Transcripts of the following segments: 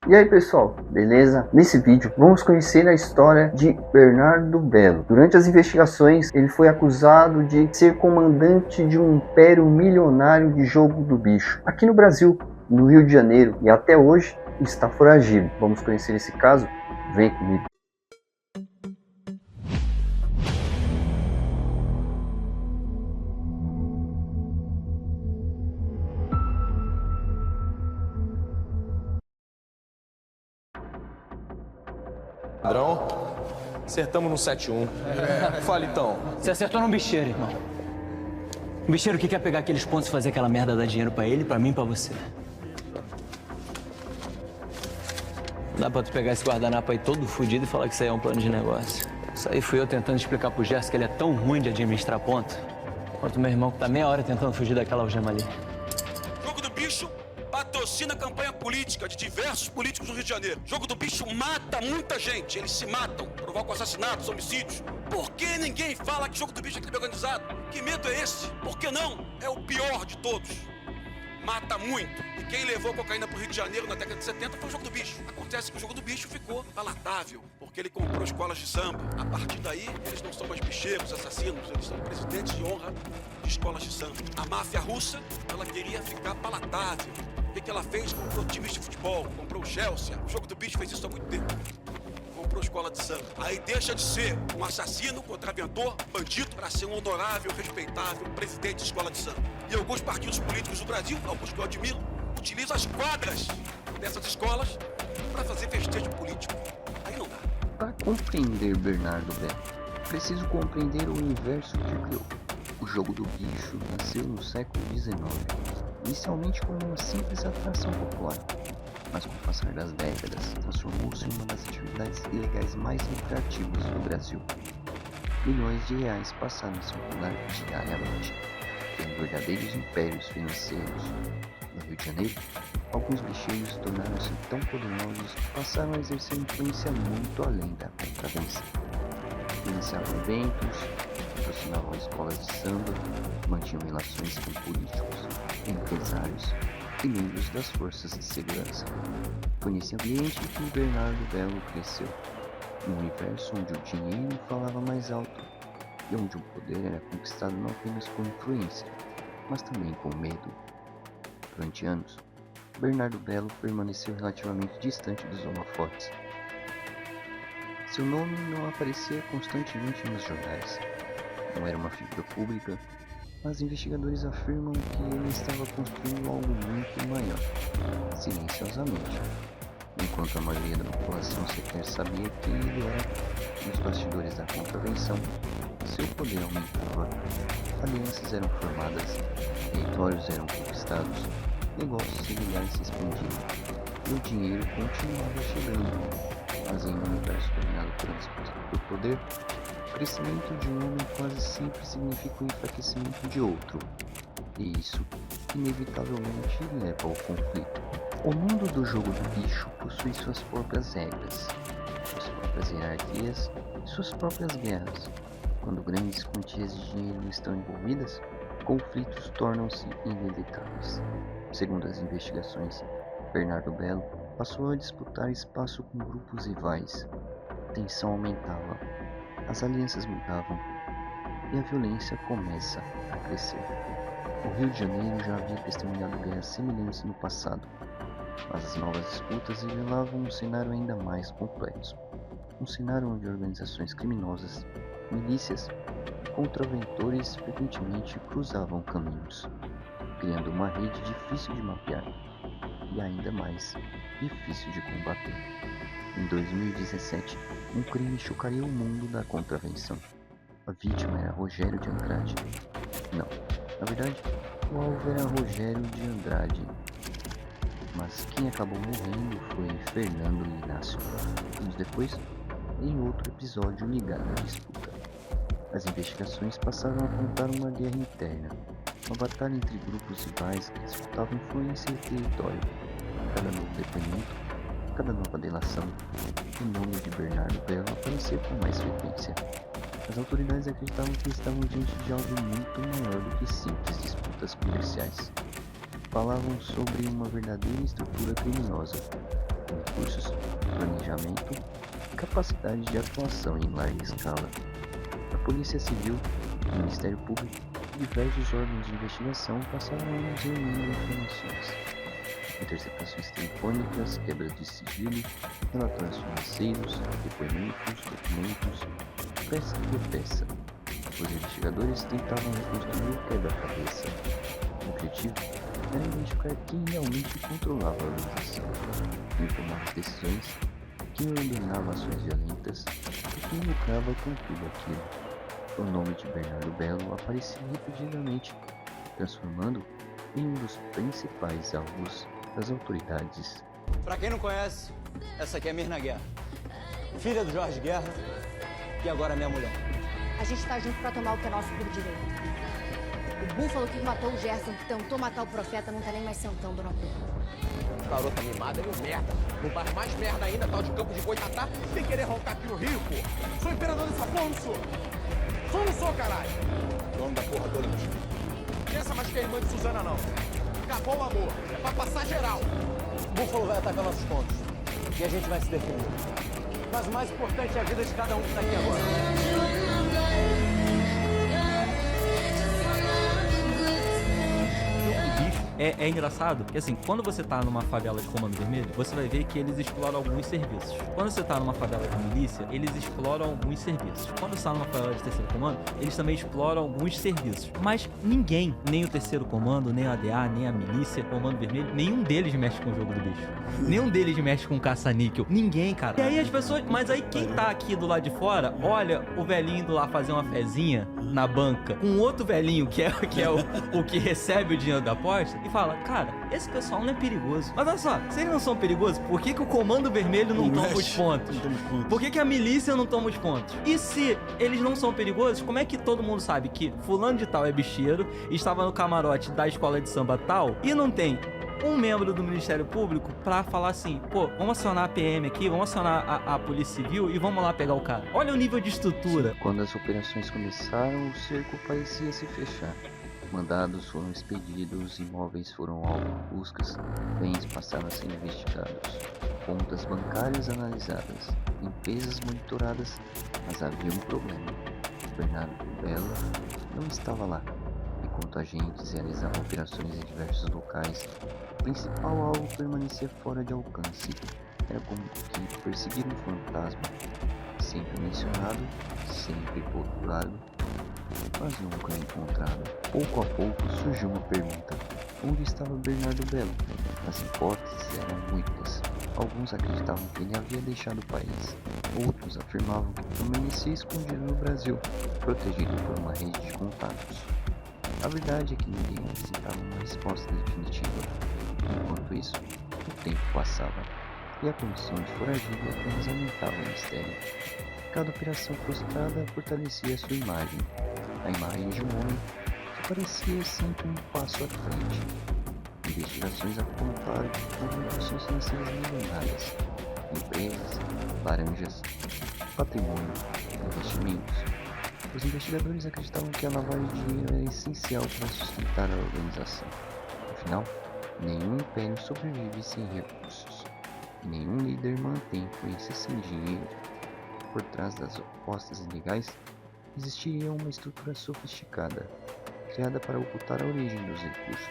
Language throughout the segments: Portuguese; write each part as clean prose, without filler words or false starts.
E aí pessoal, beleza? Nesse vídeo vamos conhecer a história de Bernardo Belo. Durante as investigações ele foi acusado de ser comandante de um império milionário de jogo do bicho aqui no Brasil, no Rio de Janeiro, e até hoje está foragido. Vamos conhecer esse caso? Vem comigo. Padrão, acertamos no 7-1. Fala então. Você acertou num bicheiro, irmão. Um bicheiro que quer pegar aqueles pontos e fazer aquela merda dar dinheiro pra ele, pra mim e pra você. Não dá pra tu pegar esse guardanapo aí todo fudido e falar que isso aí é um plano de negócio. Isso aí fui eu tentando explicar pro Gerson que ele é tão ruim de administrar ponto quanto meu irmão que tá meia hora tentando fugir daquela algema ali. Jogo do Bicho patrocina a campanha política de diversos políticos do Rio de Janeiro. Jogo do Bicho mata muita gente, eles se matam, provocam assassinatos, homicídios. Por que ninguém fala que Jogo do Bicho é crime organizado? Que medo é esse? Por que não? É o pior de todos. Mata muito. E quem levou cocaína pro Rio de Janeiro na década de 70 foi o Jogo do Bicho. Acontece que o Jogo do Bicho ficou palatável, porque ele comprou escolas de samba. A partir daí, eles não são mais bicheiros, assassinos, eles são presidentes de honra de escolas de samba. A máfia russa, ela queria ficar palatável. O que ela fez? Comprou times de futebol, comprou o Chelsea. O Jogo do Bicho fez isso há muito tempo. Comprou escola de samba. Aí deixa de ser um assassino, contraventor, bandido, para ser um honorável, respeitável presidente de escola de samba. E alguns partidos políticos do Brasil, alguns que eu admiro, utilizam as quadras dessas escolas para fazer festejo político. Aí não dá. Para compreender Bernardo Belo, preciso compreender o universo que criou. O Jogo do Bicho nasceu no século XIX, inicialmente como uma simples atração popular, mas com o passar das décadas transformou-se em uma das atividades ilegais mais lucrativas do Brasil. Milhões de reais passaram a circular diariamente, criando verdadeiros impérios financeiros. No Rio de Janeiro, alguns bicheiros tornaram-se tão poderosos que passaram a exercer influência muito além da contravenção. Financiavam eventos, patrocinavam escolas de samba, mantinham relações com políticos, empresários e membros das forças de segurança. Foi nesse ambiente que Bernardo Belo cresceu, num universo onde o dinheiro falava mais alto e onde o poder era conquistado não apenas com influência, mas também com medo. Durante anos, Bernardo Belo permaneceu relativamente distante dos holofotes. Seu nome não aparecia constantemente nos jornais. Não era uma figura pública, mas investigadores afirmam que ele estava construindo algo muito maior, silenciosamente. Enquanto a maioria da população sequer sabia quem ele era, nos bastidores da contravenção, seu poder aumentava, alianças eram formadas, territórios eram conquistados, negócios ilegais se expandiam, e o dinheiro continuava chegando, mas em um universo dominado pela disputa por poder, o crescimento de um homem quase sempre significa o enfraquecimento de outro, e isso, inevitavelmente, leva ao conflito. O mundo do Jogo do Bicho possui suas próprias regras, suas próprias hierarquias e suas próprias guerras. Quando grandes quantias de dinheiro estão envolvidas, conflitos tornam-se inevitáveis. Segundo as investigações, Bernardo Belo passou a disputar espaço com grupos rivais. A tensão aumentava, as alianças mudavam e a violência começa a crescer. O Rio de Janeiro já havia testemunhado guerras semelhantes no passado, mas as novas disputas revelavam um cenário ainda mais complexo. Um cenário onde organizações criminosas, milícias e contraventores frequentemente cruzavam caminhos, criando uma rede difícil de mapear e ainda mais difícil de combater. Em 2017, um crime chocaria o mundo da contravenção. A vítima era Rogério de Andrade. Não, na verdade, o alvo era Rogério de Andrade. Mas quem acabou morrendo foi Fernando Inácio, anos depois, em outro episódio ligado à disputa. As investigações passaram a apontar uma guerra interna, uma batalha entre grupos rivais que disputavam influência e território. Cada novo depoimento, cada nova delação, o nome de Bernardo Belo aparecia com mais frequência. As autoridades acreditavam que estavam diante de algo muito maior do que simples disputas comerciais. Falavam sobre uma verdadeira estrutura criminosa, com recursos, planejamento e capacidade de atuação em larga escala. A Polícia Civil, o Ministério Público e diversos órgãos de investigação passaram anos reunindo informações. Interceptações telefônicas, quebras de sigilo, relatórios financeiros, depoimentos, documentos, peça por peça. Os investigadores tentavam reconstruir o quebra-cabeça. O objetivo era identificar quem realmente controlava a organização, quem tomava decisões, quem ordenava ações violentas e quem lucrava com tudo aquilo. O nome de Bernardo Bello aparecia repetidamente, transformando em um dos principais alvos das autoridades. Pra quem não conhece, essa aqui é Mirna Guerra, filha do Jorge Guerra e agora minha mulher. A gente tá junto pra tomar o que é nosso por direito. O búfalo que matou o Gerson, que tentou matar o profeta, não tá nem mais sentando na porra. Garota mimada é um merda. No bairro mais merda ainda, tal de Campo de Boitatá, sem querer roncar aqui no Rio, pô. Sou imperador dessa porra, não sou? Sou ou não sou, caralho? Dono da porra toda dos filhos. Pensa mais que é irmã de Suzana, não. Acabou o amor. É pra passar geral. O búfalo vai atacar nossos pontos e a gente vai se defender. Mas o mais importante é a vida de cada um que tá aqui agora. É engraçado que, assim, quando você tá numa favela de Comando Vermelho, você vai ver que eles exploram alguns serviços. Quando você tá numa favela de milícia, eles exploram alguns serviços. Quando você tá numa favela de terceiro comando, eles também exploram alguns serviços. Mas ninguém, nem o terceiro comando, nem o ADA, nem a milícia, Comando Vermelho, nenhum deles mexe com o jogo do bicho. Nenhum deles mexe com caça-níquel. Ninguém, cara. E aí as pessoas... Mas aí quem tá aqui do lado de fora, olha o velhinho indo lá fazer uma fezinha na banca com outro velhinho que é o que recebe o dinheiro da aposta e fala, cara, esse pessoal não é perigoso. Mas olha só, se eles não são perigosos, por que o Comando Vermelho não toma os pontos? Por que a milícia não toma os pontos? E se eles não são perigosos, como é que todo mundo sabe que fulano de tal é bicheiro, estava no camarote da escola de samba tal, e não tem um membro do Ministério Público pra falar assim, pô, vamos acionar a PM aqui, vamos acionar a Polícia Civil e vamos lá pegar o cara. Olha o nível de estrutura. Quando as operações começaram, o cerco parecia se fechar. Mandados foram expedidos, imóveis foram alvo de buscas, bens passaram a ser investigados, contas bancárias analisadas, empresas monitoradas, mas havia um problema. Bernardo Bello não estava lá. Enquanto agentes realizavam operações em diversos locais, o principal alvo permanecia fora de alcance. Era como que perseguir um fantasma, sempre mencionado, sempre procurado, mas nunca encontrado. Pouco a pouco surgiu uma pergunta: onde estava Bernardo Bello? As hipóteses eram muitas. Alguns acreditavam que ele havia deixado o país, outros afirmavam que permanecia escondido no Brasil, protegido por uma rede de contatos. A verdade é que ninguém necessitava uma resposta definitiva. Enquanto isso, o tempo passava e a condição de foragido apenas aumentava o mistério. Cada operação frustrada fortalecia sua imagem, a imagem de um homem que parecia sempre um passo à frente. Investigações apontaram movimentações financeiras milionárias, empresas, laranjas, patrimônio, investimentos. Os investigadores acreditavam que a lavagem de dinheiro era essencial para sustentar a organização. Afinal, nenhum império sobrevive sem recursos, e nenhum líder mantém influência sem dinheiro. Por trás das apostas ilegais, existiria uma estrutura sofisticada, criada para ocultar a origem dos recursos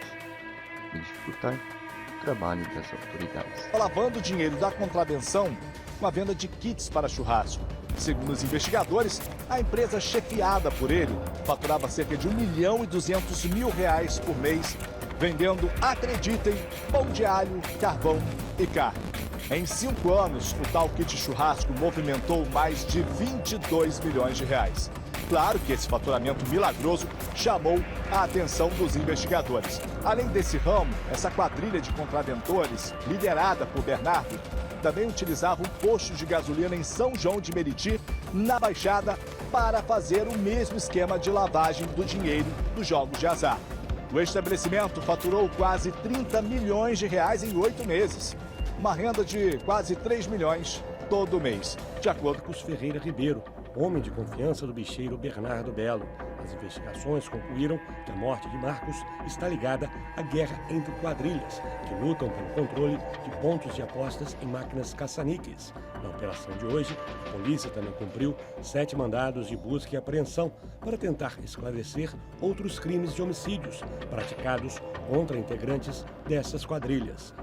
e dificultar o trabalho das autoridades. Lavando o dinheiro da contravenção com a venda de kits para churrasco. Segundo os investigadores, a empresa chefiada por ele faturava cerca de R$1.200.000 por mês, vendendo, acreditem, pão de alho, carvão e carne. Em 5 anos, o tal kit churrasco movimentou mais de R$22 milhões. Claro que esse faturamento milagroso chamou a atenção dos investigadores. Além desse ramo, essa quadrilha de contraventores, liderada por Bernardo, também utilizava um posto de gasolina em São João de Meriti, na Baixada, para fazer o mesmo esquema de lavagem do dinheiro dos jogos de azar. O estabelecimento faturou quase R$30 milhões em 8 meses, uma renda de quase R$3 milhões todo mês, de acordo com Ferreira Ribeiro, homem de confiança do bicheiro Bernardo Bello. As investigações concluíram que a morte de Marcos está ligada à guerra entre quadrilhas, que lutam pelo controle de pontos de apostas em máquinas caça-níqueis. Na operação de hoje, a polícia também cumpriu 7 mandados de busca e apreensão para tentar esclarecer outros crimes de homicídios praticados contra integrantes dessas quadrilhas.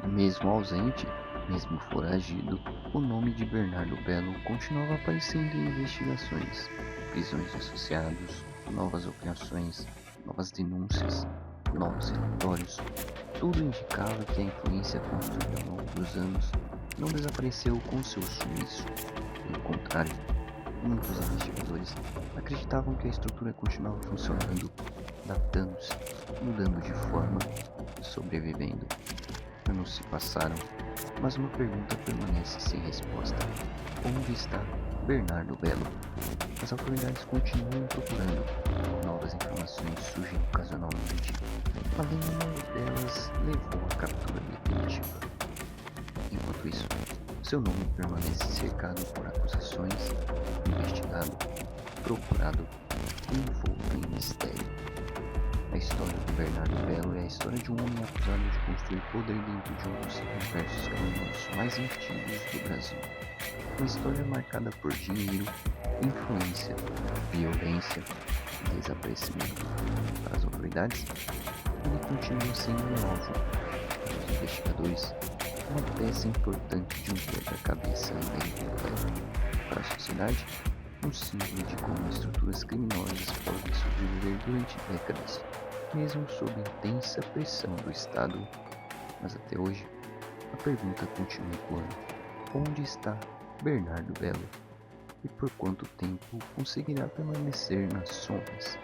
Mesmo ausente, mesmo foragido, o nome de Bernardo Bello continuava aparecendo em investigações, prisões de associados, novas operações, novas denúncias, novos relatórios. Tudo indicava que a influência construída ao longo dos anos não desapareceu com seu sumiço. Pelo contrário, muitos investigadores acreditavam que a estrutura continuava funcionando, adaptando-se, mudando de forma, sobrevivendo. Anos se passaram, mas uma pergunta permanece sem resposta. Onde está Bernardo Bello? As autoridades continuam procurando. Novas informações surgem ocasionalmente, além de uma delas levou à captura definitiva. Enquanto isso, seu nome permanece cercado por acusações, investigado, procurado e envolto em mistério. A história de Bernardo Bello é a história de um homem acusado de construir poder dentro de um dos universos criminosos mais antigos do Brasil. Uma história marcada por dinheiro, influência, violência e desaparecimento. Para as autoridades, ele continua sendo um alvo. Para os investigadores, uma peça importante de um quebra-cabeça ainda incompleto. Para a sociedade, um símbolo de como estruturas criminosas podem sobreviver durante décadas, mesmo sob intensa pressão do Estado. Mas até hoje, a pergunta continua ecoando: onde está Bernardo Bello? E por quanto tempo conseguirá permanecer nas sombras?